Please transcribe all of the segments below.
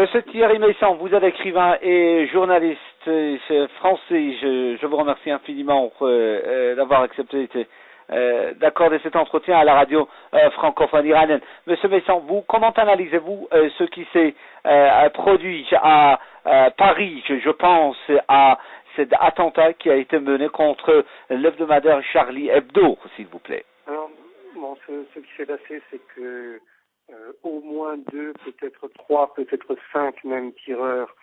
Monsieur Thierry Meyssan, vous êtes écrivain et journaliste français. Je vous remercie infiniment d'avoir accepté d'accorder cet entretien à la radio francophone iranienne. Monsieur Meyssan, comment analysez-vous ce qui s'est produit à Paris, je pense, à cet attentat qui a été mené contre l'hebdomadaire Charlie Hebdo, s'il vous plaît? Alors, bon, ce qui s'est passé, c'est que au moins 2, peut-être 3, peut-être 5 même tireurs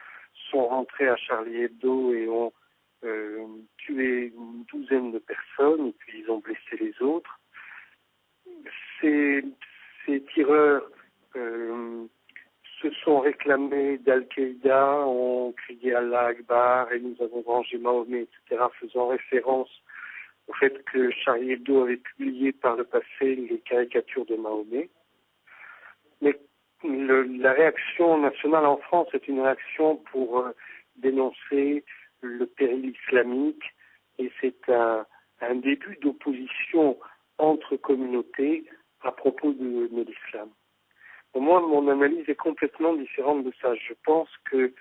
sont rentrés à Charlie Hebdo et ont tué une douzaine de personnes et puis ils ont blessé les autres. Ces tireurs se sont réclamés d'Al-Qaïda, ont crié Allah Akbar et nous avons vengé Mahomet, etc., faisant référence au fait que Charlie Hebdo avait publié par le passé les caricatures de Mahomet. Mais la réaction nationale en France est une réaction pour dénoncer le péril islamique et c'est un début d'opposition entre communautés à propos de l'islam. Pour moi, mon analyse est complètement différente de ça. Je pense que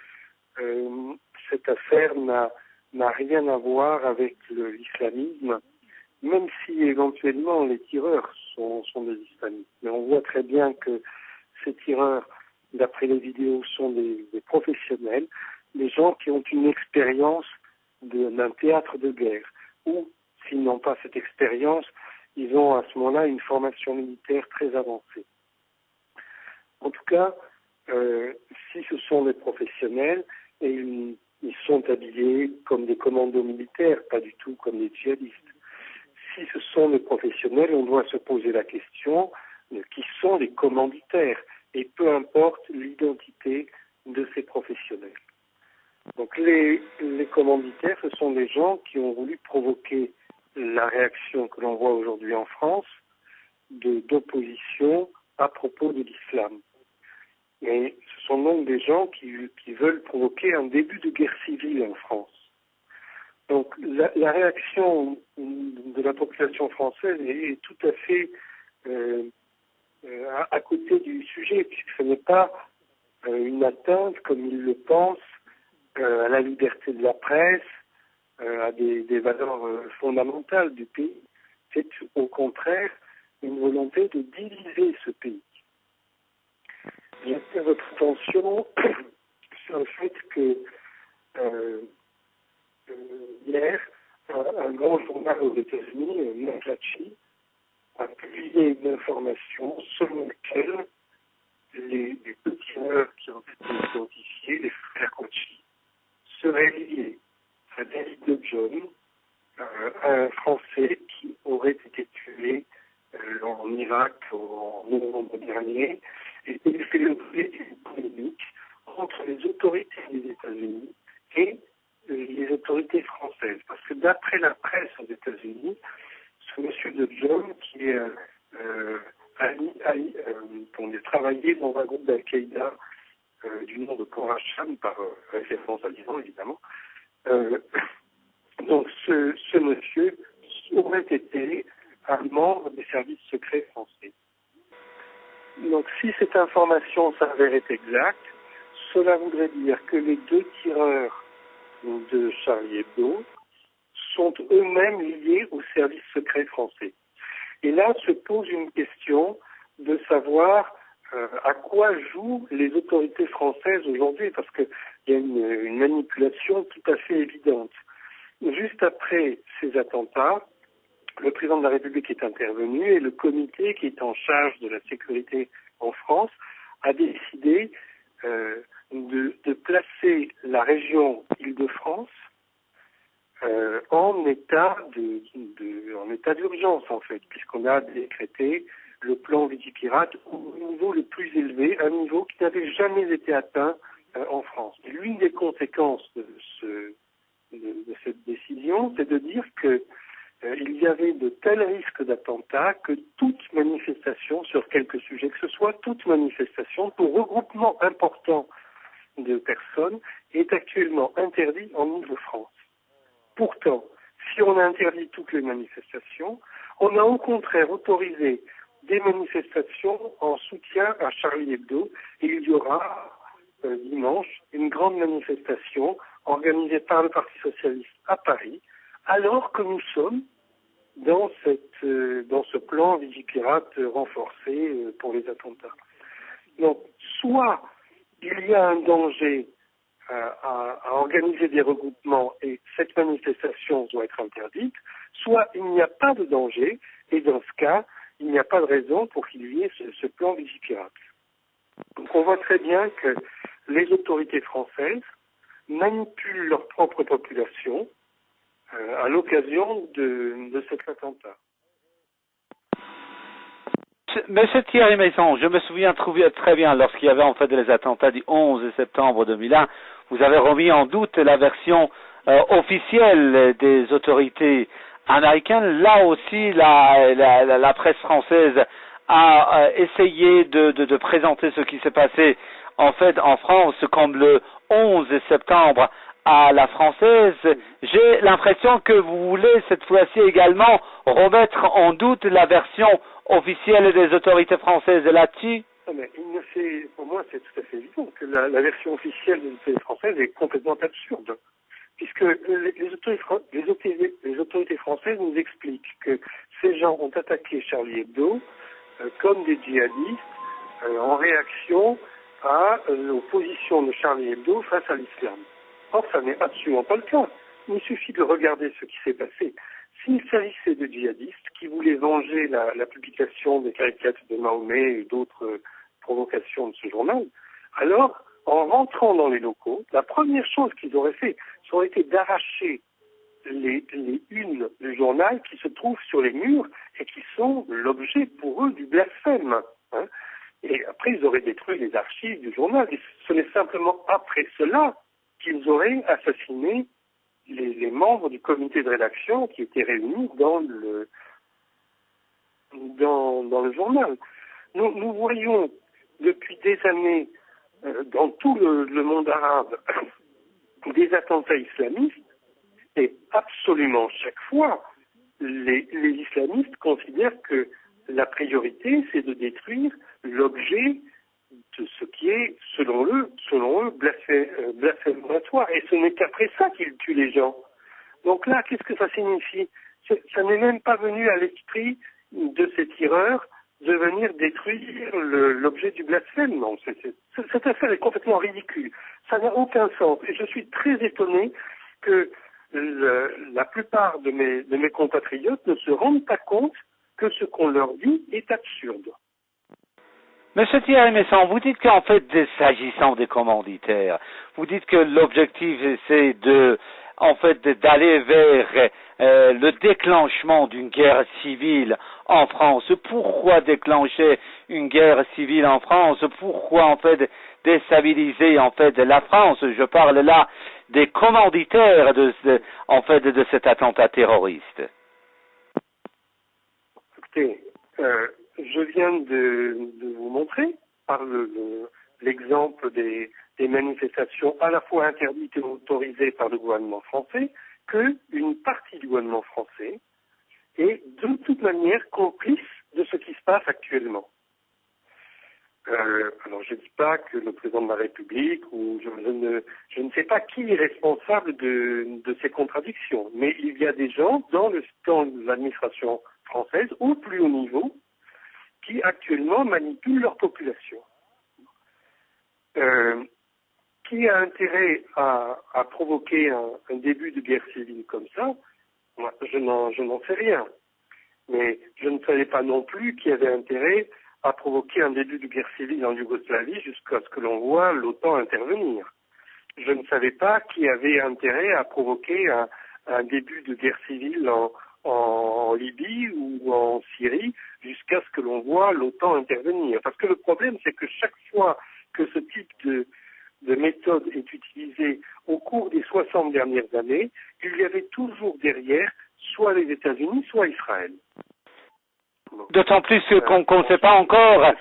cette affaire n'a rien à voir avec l'islamisme, même si éventuellement les tireurs sont des islamistes. Mais on voit très bien que ces tireurs, d'après les vidéos, sont des professionnels, des gens qui ont une expérience d'un théâtre de guerre, ou, s'ils n'ont pas cette expérience, ils ont à ce moment-là une formation militaire très avancée. En tout cas, si ce sont des professionnels, et ils sont habillés comme des commandos militaires, pas du tout comme des djihadistes. Si ce sont des professionnels, on doit se poser la question de qui sont les commanditaires, et peu importe l'identité de ces professionnels. Donc les commanditaires, ce sont des gens qui ont voulu provoquer la réaction que l'on voit aujourd'hui en France d'opposition à propos de l'islam. Et ce sont donc des gens qui veulent provoquer un début de guerre civile en France. Donc la réaction de la population française est tout à fait à côté du sujet, puisque ce n'est pas une atteinte, comme ils le pensent, à la liberté de la presse, à des valeurs fondamentales du pays. C'est au contraire une volonté de diviser ce pays. J'attire votre attention sur le fait que hier, un grand journal aux États-Unis, McClatchy, a publié une information selon laquelle les deux tireurs qui ont été identifiés, les frères Kochi, seraient liés à David John, un Français qui aurait été tué en Irak en novembre dernier, et il fait l'objet d'une polémique entre les autorités des États-Unis et les autorités françaises. Parce que d'après la presse aux États-Unis, ce monsieur de John, qui a travaillé dans un groupe d'Al-Qaïda du nom de Khorassan, par référence à l'Iran évidemment, donc ce monsieur aurait été un membre des services secrets français. Donc si cette information s'avérait exacte, cela voudrait dire que les deux tireurs de Charlie Hebdo sont eux-mêmes liés aux services secrets français. Et là se pose une question de savoir à quoi jouent les autorités françaises aujourd'hui, parce qu'il y a une manipulation tout à fait évidente. Juste après ces attentats, le président de la République est intervenu et le comité qui est en charge de la sécurité en France a décidé de placer la région Île-de-France en état d'urgence en fait, puisqu'on a décrété le plan Vigipirate au niveau le plus élevé, un niveau qui n'avait jamais été atteint en France. Et l'une des conséquences de cette décision, c'est de dire que il y avait de tels risques d'attentats que toute manifestation sur quelque sujet que ce soit, toute manifestation pour regroupement important de personnes est actuellement interdite en Île-de-France. Pourtant, si on a interdit toutes les manifestations, on a au contraire autorisé des manifestations en soutien à Charlie Hebdo et il y aura dimanche, une grande manifestation organisée par le Parti socialiste à Paris, alors que nous sommes dans ce plan Vigipirate renforcé pour les attentats. Donc, soit il y a un danger à organiser des regroupements et cette manifestation doit être interdite, soit il n'y a pas de danger et dans ce cas, il n'y a pas de raison pour qu'il y ait ce plan Vigipirate. Donc on voit très bien que les autorités françaises manipulent leur propre population à l'occasion de cet attentat. Monsieur Thierry Maison, je me souviens très bien lorsqu'il y avait en fait les attentats du 11 septembre 2001, vous avez remis en doute la version officielle des autorités américaines. Là aussi, la presse française a essayé de présenter ce qui s'est passé en fait en France comme le 11 septembre à la française. J'ai l'impression que vous voulez cette fois-ci également remettre en doute la version officielle des autorités françaises là-dessus. Mais pour moi, c'est tout à fait évident que la version officielle des autorités françaises est complètement absurde, puisque les autorités françaises nous expliquent que ces gens ont attaqué Charlie Hebdo comme des djihadistes en réaction aux positions de Charlie Hebdo face à l'islam. Or, ça n'est absolument pas le cas. Il suffit de regarder ce qui s'est passé. S'il s'agissait de djihadistes qui voulaient venger la publication des caricatures de Mahomet et d'autres provocations de ce journal, alors, en rentrant dans les locaux, la première chose qu'ils auraient fait, ça aurait été d'arracher les unes du journal qui se trouvent sur les murs et qui sont l'objet pour eux du blasphème. Hein. Et après, ils auraient détruit les archives du journal. Et ce n'est simplement après cela qu'ils auraient assassiné les membres du comité de rédaction qui étaient réunis dans le journal. Nous voyons depuis des années dans tout le monde arabe des attentats islamistes et absolument chaque fois les islamistes considèrent que la priorité c'est de détruire l'objet de ce qui est, selon eux, blasphématoire. Et ce n'est qu'après ça qu'ils tuent les gens. Donc là, qu'est-ce que ça signifie? Ça n'est même pas venu à l'esprit de ces tireurs de venir détruire l'objet du blasphème. Non, cette affaire est complètement ridicule. Ça n'a aucun sens. Et je suis très étonné que la plupart de mes compatriotes ne se rendent pas compte que ce qu'on leur dit est absurde. Monsieur Thierry Messon, vous dites qu'en fait, s'agissant des commanditaires, vous dites que l'objectif c'est d'aller vers le déclenchement d'une guerre civile en France. Pourquoi déclencher une guerre civile en France? Pourquoi en fait déstabiliser en fait la France? Je parle là des commanditaires de cet attentat terroriste. Écoutez, je viens de vous montrer par l'exemple des manifestations à la fois interdites et autorisées par le gouvernement français qu'une partie du gouvernement français est de toute manière complice de ce qui se passe actuellement. Alors je ne dis pas que le président de la République ou je ne sais pas qui est responsable de ces contradictions, mais il y a des gens dans l'administration française au plus haut niveau qui actuellement manipulent leur population. Qui a intérêt à provoquer un début de guerre civile comme ça? Moi, je n'en sais rien. Mais je ne savais pas non plus qui avait intérêt à provoquer un début de guerre civile en Yougoslavie jusqu'à ce que l'on voit l'OTAN intervenir. Je ne savais pas qui avait intérêt à provoquer un début de guerre civile en Libye ou en Syrie jusqu'à ce que l'on voit l'OTAN intervenir. Parce que le problème, c'est que chaque fois que ce type de méthode est utilisée au cours des 60 dernières années, il y avait toujours derrière soit les États-Unis, soit Israël. D'autant plus qu'on ne sait pas encore,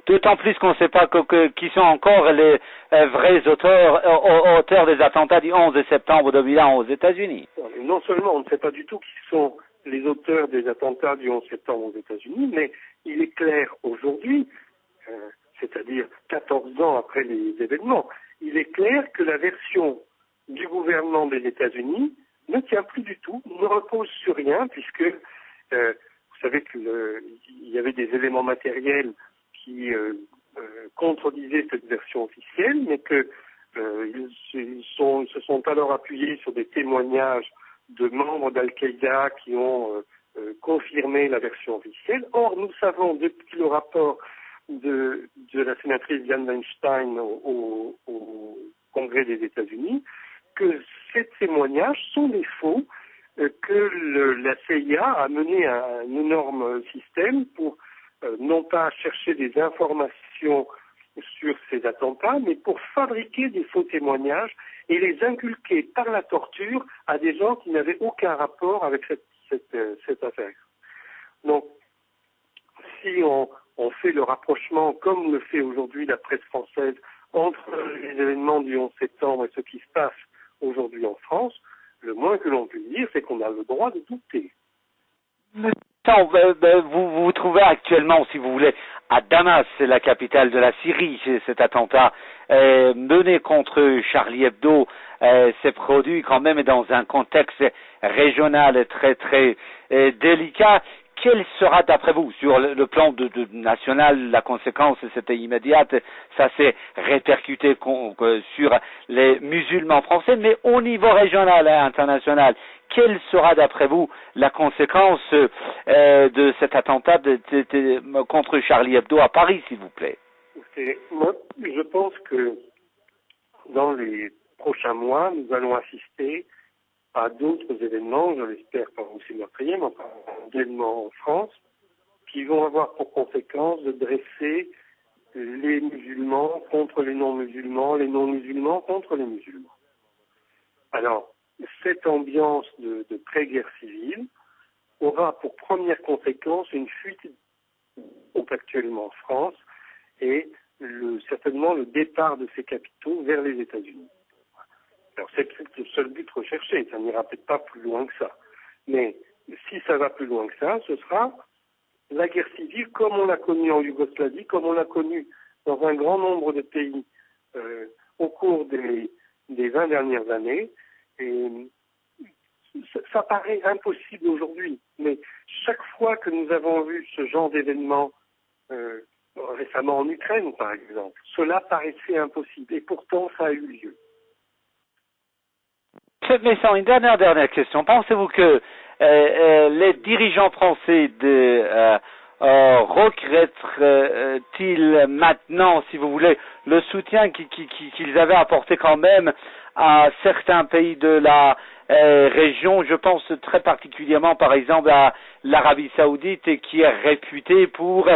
qui sont encore les vrais auteurs des attentats du 11 septembre 2001 aux États-Unis. Non seulement on ne sait pas du tout qui sont les auteurs des attentats du 11 septembre aux États-Unis, mais il est clair aujourd'hui, c'est-à-dire 14 ans après les événements, il est clair que la version du gouvernement des États-Unis ne tient plus du tout, ne repose sur rien, puisque vous savez qu'il y avait des éléments matériels qui contredisaient cette version officielle, mais que ils se sont alors appuyés sur des témoignages de membres d'Al-Qaïda qui ont confirmé la version officielle. Or, nous savons depuis le rapport de la sénatrice Dianne Weinstein au Congrès des États-Unis que ces témoignages sont des faux, que la CIA a mené un énorme système pour non pas chercher des informations sur ces attentats, mais pour fabriquer des faux témoignages et les inculquer par la torture à des gens qui n'avaient aucun rapport avec cette affaire. Donc, si on fait le rapprochement, comme le fait aujourd'hui la presse française, entre les événements du 11 septembre et ce qui se passe aujourd'hui en France, le moins que l'on puisse dire, c'est qu'on a le droit de douter. Vous vous trouvez actuellement, si vous voulez, à Damas, c'est la capitale de la Syrie. Cet attentat mené contre Charlie Hebdo s'est produit quand même dans un contexte régional très très délicat. Quelle sera, d'après vous, sur le plan national, la conséquence? C'était immédiate, ça s'est répercuté sur les musulmans français, mais au niveau régional et international, quelle sera, d'après vous, la conséquence de cet attentat contre Charlie Hebdo à Paris, s'il vous plaît? Moi, je pense que dans les prochains mois, nous allons assister à d'autres événements, je l'espère pas aussi meurtriers, mais enfin événements en France, qui vont avoir pour conséquence de dresser les musulmans contre les non-musulmans, les non-musulmans contre les musulmans. Alors, cette ambiance de pré-guerre civile aura pour première conséquence une fuite actuellement en France et certainement le départ de ces capitaux vers les États-Unis. Alors c'est le seul but recherché, ça n'ira peut-être pas plus loin que ça. Mais si ça va plus loin que ça, ce sera la guerre civile comme on l'a connue en Yougoslavie, comme on l'a connue dans un grand nombre de pays au cours des 20 dernières années. Et ça paraît impossible aujourd'hui, mais chaque fois que nous avons vu ce genre d'événement, récemment en Ukraine par exemple, cela paraissait impossible et pourtant ça a eu lieu. Mais sans une dernière question, pensez-vous que les dirigeants français regrettent-ils maintenant, si vous voulez, le soutien qu'ils avaient apporté quand même à certains pays de la région? Je pense très particulièrement, par exemple, à l'Arabie Saoudite, qui est réputée pour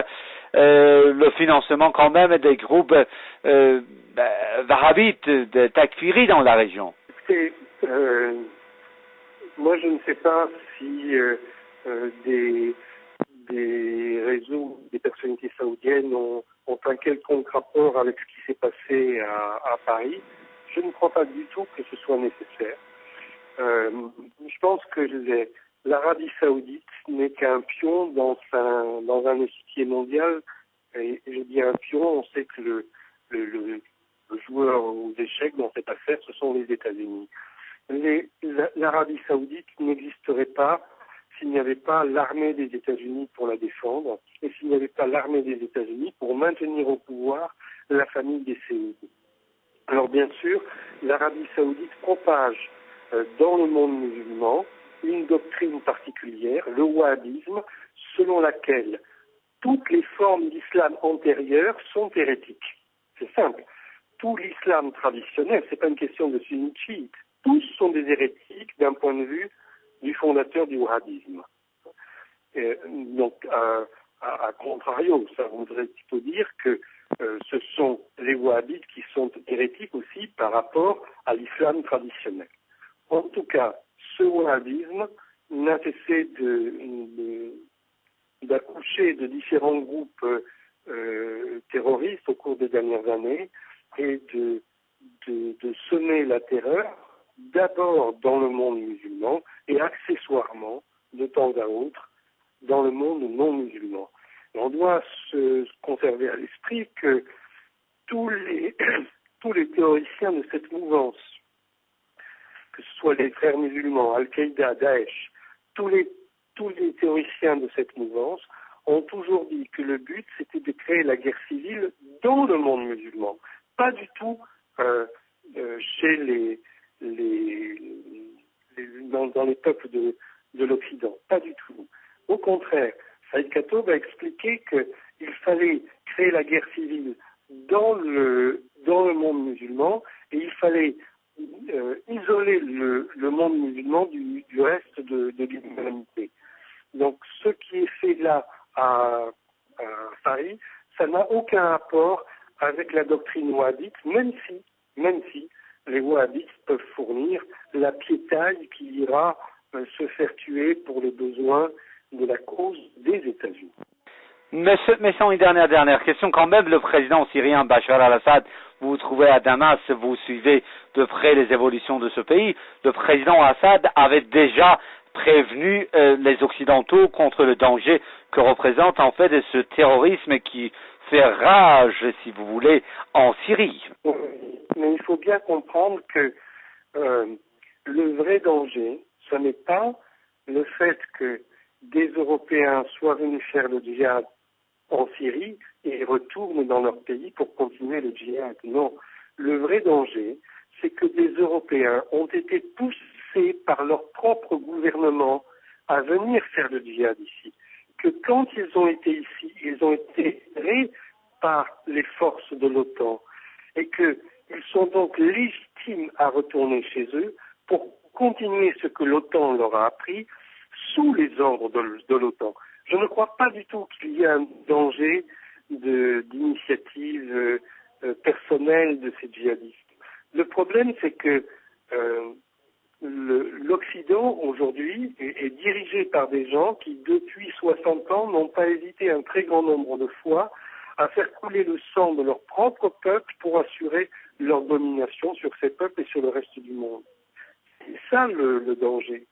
le financement quand même des groupes wahhabites, de takfiri dans la région. Moi, je ne sais pas si des réseaux, des personnalités saoudiennes ont un quelconque rapport avec ce qui s'est passé à Paris. Je ne crois pas du tout que ce soit nécessaire. Je pense que l'Arabie Saoudite n'est qu'un pion dans un échiquier mondial. Et je dis un pion, on sait que le joueur aux échecs dans cette affaire, ce sont les États-Unis. L'Arabie Saoudite n'existerait pas s'il n'y avait pas l'armée des États-Unis pour la défendre et s'il n'y avait pas l'armée des États-Unis pour maintenir au pouvoir la famille des Saoudites. Alors bien sûr, l'Arabie Saoudite propage dans le monde musulman une doctrine particulière, le wahhabisme, selon laquelle toutes les formes d'islam antérieures sont hérétiques. C'est simple. Tout l'islam traditionnel, c'est pas une question de sunnite chiite, tous sont des hérétiques d'un point de vue du fondateur du wahhabisme. Donc, à contrario, ça voudrait plutôt dire que ce sont les wahhabites qui sont hérétiques aussi par rapport à l'islam traditionnel. En tout cas, ce wahhabisme n'a cessé d'accoucher de différents groupes terroristes au cours des dernières années et de semer la terreur d'abord dans le monde musulman et accessoirement, de temps à autre, dans le monde non musulman. On doit se conserver à l'esprit que tous tous les théoriciens de cette mouvance, que ce soit les frères musulmans, Al-Qaïda, Daesh, tous les théoriciens de cette mouvance ont toujours dit que le but c'était de créer la guerre civile dans le monde musulman, pas du tout chez dans les peuples de l'Occident, pas du tout. Au contraire, Saïd Katob a expliqué qu'il fallait créer la guerre civile dans le monde musulman et il fallait isoler le monde musulman du reste de l'humanité. Donc ce qui est fait là à Paris, ça n'a aucun rapport avec la doctrine wahhabite, même si les wahhabites peuvent fournir la piétaille qui ira se faire tuer pour les besoins de la cause des États-Unis. Mais sans une dernière question, quand même le président syrien Bachar al-Assad, vous vous trouvez à Damas, vous suivez de près les évolutions de ce pays, le président Assad avait déjà prévenu les Occidentaux contre le danger que représente en fait ce terrorisme qui fait rage, si vous voulez, en Syrie. Oui, mais il faut bien comprendre que le vrai danger, ce n'est pas le fait que des Européens soient venus faire le djihad en Syrie et retournent dans leur pays pour continuer le djihad. Non, le vrai danger, c'est que des Européens ont été poussés par leur propre gouvernement à venir faire le djihad ici. Que quand ils ont été ici, ils ont été aidés par les forces de l'OTAN et qu'ils sont donc légitimes à retourner chez eux pour continuer ce que l'OTAN leur a appris sous les ordres de l'OTAN. Je ne crois pas du tout qu'il y ait un danger d'initiative personnelle de ces djihadistes. Le problème, c'est que l'Occident, aujourd'hui, est dirigé par des gens qui, depuis 60 ans, n'ont pas hésité un très grand nombre de fois à faire couler le sang de leur propre peuple pour assurer leur domination sur ces peuples et sur le reste du monde. C'est ça le danger.